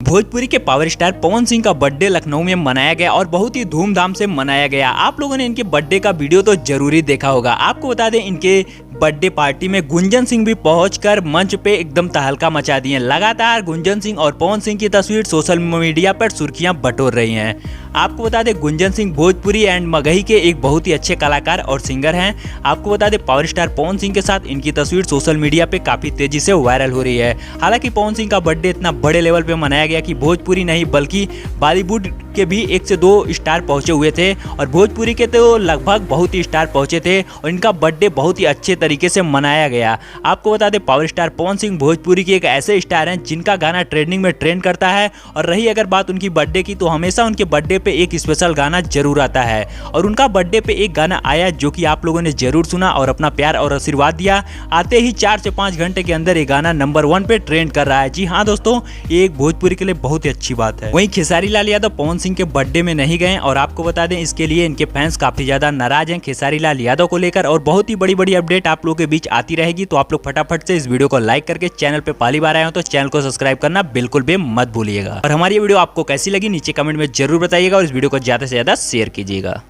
भोजपुरी के power star Pawan Singh का birthday Lucknow में मनाया गया और बहुत ही धूमधाम से मनाया गया। आप लोगों ने इनके बर्थडे का वीडियो तो जरूरी देखा होगा। आपको बता दें, इनके बर्थडे पार्टी में गुंजन सिंह भी पहुंचकर मंच पे एकदम तहलका मचा दिए। लगातार गुंजन सिंह और पवन सिंह की तस्वीर सोशल मीडिया पर सुर्खियां बटोर रही हैं। आपको बता दें, गुंजन सिंह भोजपुरी एंड मगही के एक बहुत ही अच्छे कलाकार और सिंगर हैं। आपको बता दें, पावर स्टार पवन सिंह के साथ इनकी तस्वीर सोशल मीडिया पे काफी तेजी से वायरल हो रही है। हालांकि पवन सिंह का बर्थडे इतना बड़े लेवल पे मनाया गया कि भोजपुरी नहीं बल्कि बॉलीवुड के भी 1 से 2 स्टार पहुंचे हुए थे और भोजपुरी के तो लगभग बहुत ही स्टार पहुंचे थे और इनका बर्थडे बहुत ही अच्छे तरीके से मनाया गया। आपको बता दें, पावर स्टार पवन सिंह भोजपुरी के एक ऐसे स्टार हैं जिनका गाना ट्रेंडिंग में ट्रेंड करता है। और रही अगर बात उनकी बर्थडे की, तो हमेशा उनके बर्थडे पे एक स्पेशल गाना जरूर आता है और उनका बर्थडे पे एक गाना आया जो कि आप लोगों ने जरूर सुना और अपना प्यार और आशीर्वाद दिया। आते ही 4 से 5 घंटे के अंदर ये गाना नंबर 1 पे ट्रेंड कर रहा है। जी हाँ दोस्तों, ये एक भोजपुरी के लिए बहुत ही अच्छी बात है। वहीं खेसारी लाल यादव पवन सिंह के बर्थडे में नहीं गए और आपको बता दें, इसके लिए इनके फैंस काफी ज्यादा नाराज हैं खेसारी लाल यादव को लेकर और बहुत ही बड़ी बड़ी अपडेट आप लोगों के बीच आती रहेगी। तो आप लोग फटाफट से इस वीडियो को लाइक करके चैनल पे पहली बार आए हो तो चैनल को सब्सक्राइब करना बिल्कुल भी मत भूलिएगा। और हमारी वीडियो आपको कैसी लगी नीचे कमेंट में जरूर बताइएगा और इस वीडियो को ज्यादा से ज्यादा शेयर कीजिएगा।